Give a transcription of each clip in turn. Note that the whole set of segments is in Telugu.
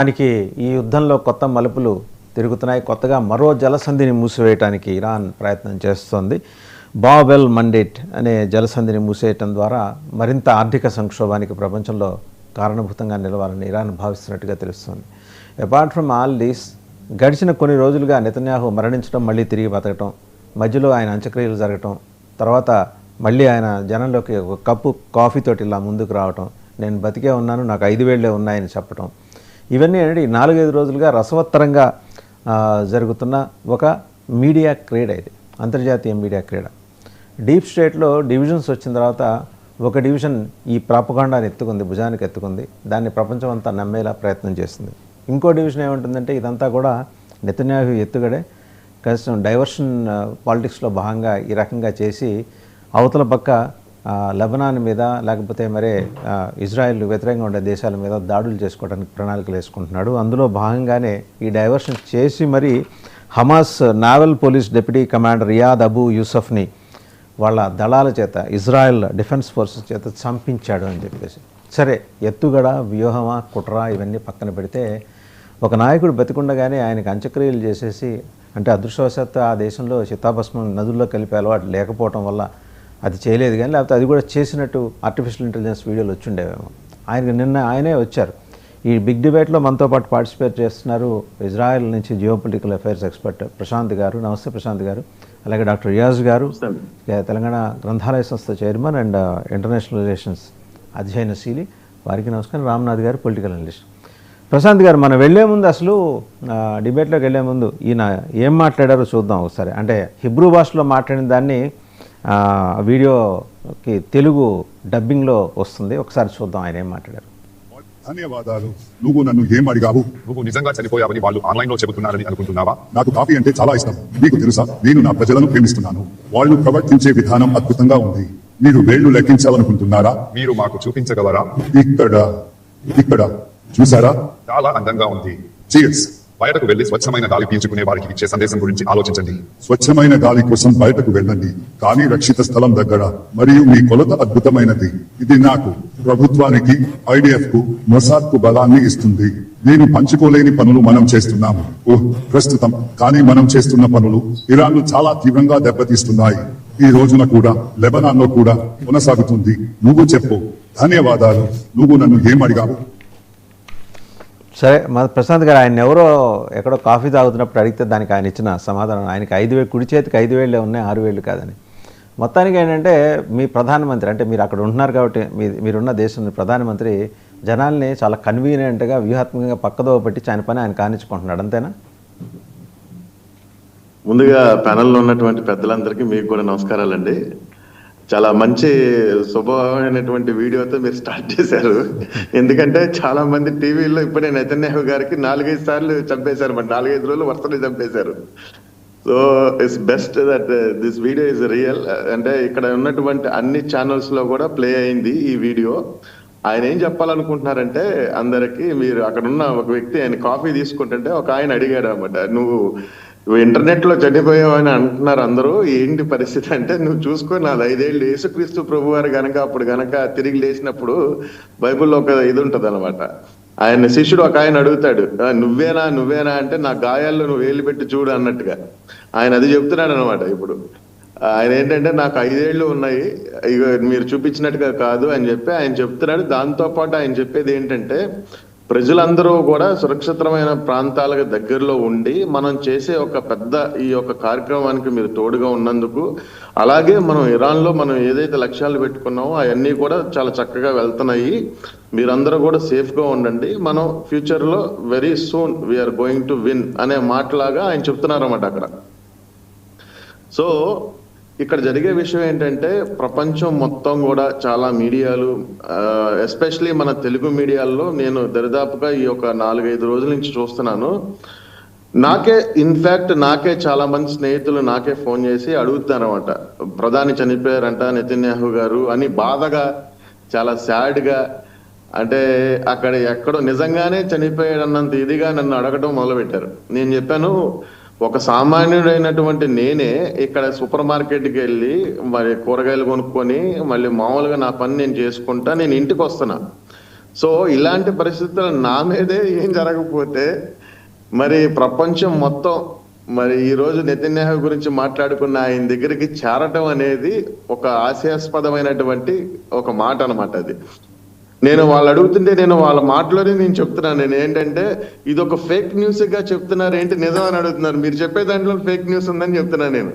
దానికి ఈ యుద్ధంలో కొత్త మలుపులు తిరుగుతున్నాయి. కొత్తగా మరో జలసంధిని మూసివేయడానికి ఇరాన్ ప్రయత్నం చేస్తోంది. బాబెల్ మండేట్ అనే జలసంధిని మూసేయటం ద్వారా మరింత ఆర్థిక సంక్షోభానికి ప్రపంచంలో కారణభూతంగా నిలవాలని ఇరాన్ భావిస్తున్నట్టుగా తెలుస్తోంది. అపార్ట్ ఫ్రమ్ ఆల్ దీస్, గడిచిన కొన్ని రోజులుగా నెతన్యాహు మరణించడం, మళ్ళీ తిరిగి బతకటం, మధ్యలో ఆయన అంత్యక్రియలు జరగటం, తర్వాత మళ్ళీ ఆయన జనంలోకి ఒక కప్పు కాఫీతోటి ఇలా ముందుకు రావటం, నేను బతికే ఉన్నాను, నాకు 5 వేళ్లే ఉన్నాయని చెప్పటం, ఇవన్నీ అనేది 4-5 రోజులుగా రసవత్తరంగా జరుగుతున్న ఒక మీడియా క్రీడ. ఇది అంతర్జాతీయ మీడియా క్రీడ. డీప్ స్టేట్లో డివిజన్స్ వచ్చిన తర్వాత ఒక డివిజన్ ఈ ప్రాపగాండాని ఎత్తుకుంది, భుజానికి ఎత్తుకుంది, దాన్ని ప్రపంచం అంతా నమ్మేలా ప్రయత్నం చేస్తుంది. ఇంకో డివిజన్ ఏముంటుందంటే ఇదంతా కూడా నెతన్యాహు ఎత్తుగడే, కనీసం డైవర్షన్ పాలిటిక్స్లో భాగంగా ఈ రకంగా చేసి అవతల పక్క లెబనాన్ మీద లేకపోతే మరే ఇజ్రాయెల్ వ్యతిరేకంగా ఉండే దేశాల మీద దాడులు చేసుకోవడానికి ప్రణాళికలు వేసుకుంటున్నాడు. అందులో భాగంగానే ఈ డైవర్షన్ చేసి మరి Hamas naval police deputy commander Riyad Abu యూసఫ్ని వాళ్ళ దళాల చేత, ఇజ్రాయెల్ డిఫెన్స్ ఫోర్సెస్ చేత చంపించాడు అని చెప్పేసి. సరే, ఎత్తుగడ, వ్యూహమా, కుట్ర ఇవన్నీ పక్కన పెడితే, ఒక నాయకుడు బతికుండగానే ఆయనకు అంత్యక్రియలు చేసేసి, అంటే అదృష్టవశాత్తు ఆ దేశంలో చితాభస్మం నదుల్లో కలిపే అలవాటు లేకపోవటం వల్ల అది చేయలేదు, కానీ లేకపోతే అది కూడా చేసినట్టు ఆర్టిఫిషియల్ ఇంటెలిజెన్స్ వీడియోలు వచ్చుండేవేమో. ఆయనకి నిన్న ఆయనే వచ్చారు. ఈ బిగ్ డిబేట్లో మనతో పాటు పార్టిసిపేట్ చేస్తున్నారు ఇజ్రాయెల్ నుంచి జియోపొలిటికల్ అఫైర్స్ ఎక్స్పర్ట్ ప్రశాంత్ గారు. నమస్తే ప్రశాంత్ గారు. అలాగే డాక్టర్ రియాజ్ గారు, తెలంగాణ గ్రంథాలయ సంస్థ చైర్మన్ అండ్ ఇంటర్నేషనల్ రిలేషన్స్ అధ్యయనశీలి, వారికి నమస్కారం. రామ్నాథ్ గారు, పొలిటికల్ అనలిస్ట్. ప్రశాంత్ గారు, మనం వెళ్లే ముందు, అసలు డిబేట్లోకి వెళ్లే ముందు ఈయన ఏం మాట్లాడారో చూద్దాం ఒకసారి. అంటే హిబ్రూ భాషలో మాట్లాడిన దాన్ని వీడియోకి తెలుగు డబ్బింగ్లో వస్తుంది, ఒకసారి చూద్దాం ఆయన ఏం మాట్లాడారు. ధన్యవాదాలు. నువ్వు నన్ను ఏం అడిగావు? నువ్వు నిజంగా చనిపోయావని వాళ్ళు ఆన్లైన్ లో చెబుతున్నారని అనుకుంటున్నావా? నాకు కాఫీ అంటే చాలా ఇష్టం. నీకు తెలుసా, నేను నా ప్రజలను ప్రేమిస్తున్నాను. వాళ్ళు ప్రవర్తించే విధానం అద్భుతంగా ఉంది. మీరు వేళ్లు లెక్కించాలనుకుంటున్నారా? మీరు మాకు చూపించగలరా? ఇక్కడ చూసారా? చాలా అందంగా ఉంది. చీర్స్. బయటకు వెళ్లి స్వచ్ఛమైన గాలి పీల్చుకునే వారికి ఇచ్చే సందేశం గురించి ఆలోచించండి. స్వచ్ఛమైన గాలి కోసం బయటకు వెళ్ళండి, కానీ రక్షిత స్థలం దగ్గర. మరియు మీ కొలత అద్భుతమైనది. ఇది నాకు, ప్రభుత్వానికి, IDF కు, మొసాద్ కు బలాన్ని ఇస్తుంది. నేను పంచుకోలేని పనులు మనం చేస్తున్నాము ప్రస్తుతం, కానీ మనం చేస్తున్న పనులు ఇరాన్ ను చాలా తీవ్రంగా దెబ్బతీస్తున్నాయి. ఈ రోజున కూడా లెబనాన్ లో కూడా కొనసాగుతుంది. నువ్వు చెప్పు. ధన్యవాదాలు. నువ్వు నన్ను ఏం అడిగావు? సరే, మా ప్రశాంత్ గారు, ఆయన ఎవరో ఎక్కడో కాఫీ తాగుతున్నప్పుడు అడిగితే దానికి ఆయన ఇచ్చిన సమాధానం, ఆయనకి 5 వేలు, కుడి చేతికి 5 వేళ్ళే ఉన్నాయి, 6 వేళ్ళు కాదని. మొత్తానికి ఏంటంటే, మీ ప్రధానమంత్రి, అంటే మీరు అక్కడ ఉంటున్నారు కాబట్టి, మీరున్న దేశం ప్రధానమంత్రి జనాల్ని చాలా కన్వీనియంట్గా, వ్యూహాత్మకంగా పక్కదో పట్టి ఆయన పని ఆయన కానిచ్చుకుంటున్నాడు, అంతేనా? ముందుగా ప్యానెల్లో ఉన్నటువంటి పెద్దలందరికీ మీకు కూడా నమస్కారాలండి. చాలా మంచి శుభమైనటువంటి వీడియోతో మీరు స్టార్ట్ చేశారు. ఎందుకంటే చాలా మంది టీవీలో ఇప్పుడే నెతన్యాహు గారికి 4-5 సార్లు చంపేశారు, మరి 4-5 రోజులు వరుసనే చంపేశారు. So it's best that this video is real. అంటే ఇక్కడ ఉన్నటువంటి అన్ని ఛానల్స్ లో కూడా ప్లే అయింది ఈ వీడియో. ఆయన ఏం చెప్పాలనుకుంటున్నారంటే, అందరికి, మీరు అక్కడ ఉన్న ఒక వ్యక్తి ఆయన కాఫీ తీసుకుంటుంటే ఒక ఆయన అడిగాడు అనమాట, నువ్వు ఇంటర్నెట్ లో చనిపోయావని అంటున్నారు అందరూ, ఏంటి పరిస్థితి అంటే, నువ్వు చూసుకొని నాది 5 ఏళ్ళు, యేసుక్రీస్తు ప్రభు వారు అప్పుడు గనక తిరిగి లేచినప్పుడు బైబుల్లో ఒక ఇది ఉంటది అనమాట. ఆయన శిష్యుడు ఒక ఆయన అడుగుతాడు, నువ్వేనా అంటే, నా గాయాల్లో నువ్వు వేలు పెట్టి చూడు అన్నట్టుగా ఆయన అది చెప్తున్నాడు అనమాట. ఇప్పుడు ఆయన ఏంటంటే, నాకు 5 ఏళ్ళు ఉన్నాయి, ఇక మీరు చూపించినట్టుగా కాదు అని చెప్పి ఆయన చెప్తున్నాడు. దాంతో పాటు ఆయన చెప్పేది ఏంటంటే, ప్రజలందరూ కూడా సురక్షితమైన ప్రాంతాలకు దగ్గరలో ఉండి మనం చేసే ఒక పెద్ద ఈ యొక్క కార్యక్రమానికి మీరు తోడుగా ఉన్నందుకు, అలాగే మనం ఇరాన్ లో మనం ఏదైతే లక్ష్యాలు పెట్టుకున్నామో అవన్నీ కూడా చాలా చక్కగా వెళ్తున్నాయి, మీరందరూ కూడా సేఫ్ గా ఉండండి, మనం ఫ్యూచర్ లో very soon we're going to win అనే మాటలాగా ఆయన చెప్తున్నారు అన్నమాట అక్కడ. సో ఇక్కడ జరిగే విషయం ఏంటంటే, ప్రపంచం మొత్తం కూడా చాలా మీడియాలు, ఎస్పెషలీ మన తెలుగు మీడియాల్లో నేను దరిదాపుగా ఈ యొక్క 4-5 రోజుల నుంచి చూస్తున్నాను. నాకే చాలా మంది స్నేహితులు నాకే ఫోన్ చేసి అడుగుతున్నారు అనమాట, ప్రధాని చనిపోయారంట నెతన్యాహు గారు అని బాధగా, చాలా సాడ్ గా, అంటే అక్కడ ఎక్కడో నిజంగానే చనిపోయాడన్నంత ఇదిగా నన్ను అడగడం మొదలుపెట్టారు. నేను చెప్పాను, ఒక సామాన్యుడైనటువంటి నేనే ఇక్కడ సూపర్ మార్కెట్కి వెళ్ళి మరి కూరగాయలు కొనుక్కొని మళ్ళీ మామూలుగా నా పని నేను చేసుకుంటా నేను ఇంటికి వస్తున్నా. సో ఇలాంటి పరిస్థితులు నా మీదే ఏం జరగకపోతే మరి ప్రపంచం మొత్తం మరి ఈ రోజు నెతన్యాహు గురించి మాట్లాడుకున్న ఆయన దగ్గరికి చేరటం అనేది ఒక హాస్యాస్పదమైనటువంటి ఒక మాట అన్నమాట. అది నేను వాళ్ళు అడుగుతుంటే నేను వాళ్ళ మాటలోనే నేను చెప్తున్నాను. నేను ఏంటంటే ఇది ఒక ఫేక్ న్యూస్ గా చెప్తున్నారు ఏంటి, నిజం అని అడుగుతున్నారు. మీరు చెప్పే దాంట్లో ఫేక్ న్యూస్ ఉందని చెప్తున్నాను నేను.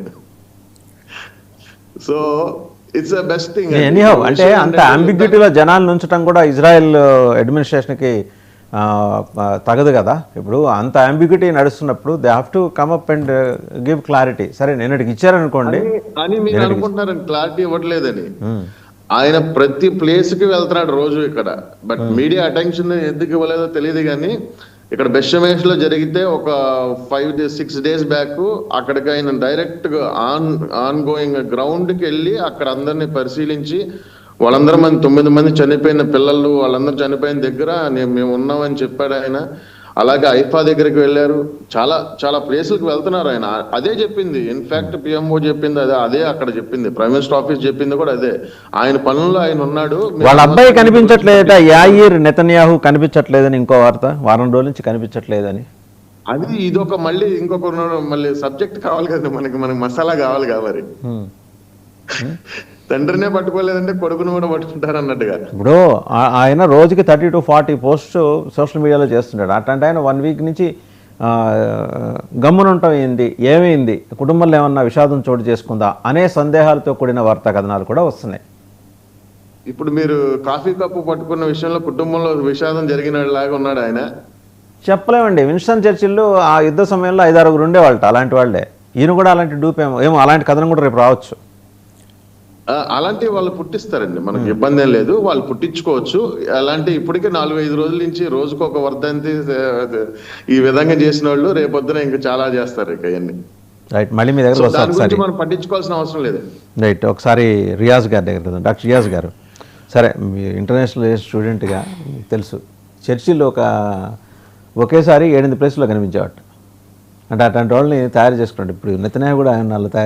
So it's best thing. Anyhow అంటే అంత అంబిగ్యూటీలో జనాలు ఉంచడం కూడా ఇజ్రాయెల్ అడ్మినిస్ట్రేషన్కి తగదు కదా. ఇప్పుడు అంత అంబిగ్యూటీ నడుస్తున్నప్పుడు they have to come up and give clarity. సరే నిన్నటికి ఇచ్చారనుకోండి అని మీరు అనుకుంటున్నారు క్లారిటీ ఇవ్వట్లేదని. ఆయన ప్రతి ప్లేస్ కి వెళ్తున్నాడు రోజు ఇక్కడ. బట్ మీడియా అటెన్షన్ ఎందుకు ఇవ్వలేదో తెలియదు కానీ ఇక్కడ బెషమేష్ లో జరిగితే ఒక 5-6 days బ్యాక్ అక్కడికి ఆయన డైరెక్ట్ గా ఆన్ గోయింగ్ గ్రౌండ్ కి వెళ్ళి అక్కడ అందరినీ పరిశీలించి వాళ్ళందరూ 9 మంది చనిపోయిన పిల్లలు వాళ్ళందరూ చనిపోయిన దగ్గర మేము ఉన్నామని చెప్పాడు ఆయన. అలాగే ఐఫా దగ్గరికి వెళ్ళారు. చాలా చాలా ప్లేసులకు వెళ్తున్నారు ఆయన. అదే చెప్పింది ఇన్ఫాక్ట్ పిఎంఓ చెప్పింది అదే అక్కడ చెప్పింది, ప్రైమ్ మినిస్టర్ ఆఫీస్ చెప్పింది కూడా అదే. ఆయన పనుల్లో ఆయన ఉన్నాడు. వాళ్ళ అబ్బాయి కనిపించట్లేదట, యాయిర్ నెతన్యాహు కనిపించట్లేదని ఇంకో వార్త, వారం రోజుల నుంచి కనిపించట్లేదని. అది ఇదొక మళ్ళీ ఇంకొక మళ్ళీ సబ్జెక్ట్ కావాలి కదా మనకి మసాలా కావాలి కాబట్టి తండ్రినే పట్టుకోలేదంటే కొడుకును కూడా పట్టుకుంటారు అన్నట్టుగా. ఇప్పుడు ఆయన రోజుకి 30 to 40 పోస్ట్ సోషల్ మీడియాలో చేస్తుంటాడు. అట్లాంటి ఆయన 1 week నుంచి గమ్మునుంటాం ఏంది, ఏమైంది, కుటుంబంలో ఏమన్నా విషాదం చోటు చేసుకుందా అనే సందేహాలతో కూడిన వార్తా కథనాలు కూడా వస్తున్నాయి. ఇప్పుడు మీరు కాఫీ కప్పు పట్టుకున్న విషయంలో కుటుంబంలో విషాదం జరిగిన లాగా ఉన్నాడు ఆయన. చెప్పలేమండి. విన్స్టన్ చర్చిల్ ఆ యుద్ధ సమయంలో 5-6 ఉండేవాళ్ళట అలాంటి వాళ్ళే. ఈయన కూడా అలాంటి డూపేమో ఏమో, అలాంటి కథనం కూడా రేపు రావచ్చు. అలాంటి వాళ్ళు పుట్టిస్తారండి, మనకి ఇబ్బంది ఏం లేదు, వాళ్ళు పుట్టించుకోవచ్చు. అలాంటి ఇప్పటికే 4-5 రోజుల నుంచి రోజుకు ఒక వర్ధంతి ఈ విధంగా చేసిన వాళ్ళు రేపొద్దున ఇంకా చాలా చేస్తారు ఇక ఇవన్నీ. రైట్, మళ్ళీ మీ దగ్గర దాని గురించి మనం పట్టించుకోవాల్సిన అవసరం లేదు. రైట్, ఒకసారి రియాజ్ గారి దగ్గర కదా, డాక్టర్ రియాజ్ గారు. సరే, మీ ఇంటర్నేషనల్ స్టూడెంట్గా తెలుసు చర్చిల్లో ఒకేసారి 8 places కనిపించేవాడు. అంటే అట్లాంటి వాళ్ళని తయారు చేసుకోండి. ఇప్పుడు నెతన్యాహు కూడా ఆయన తయారు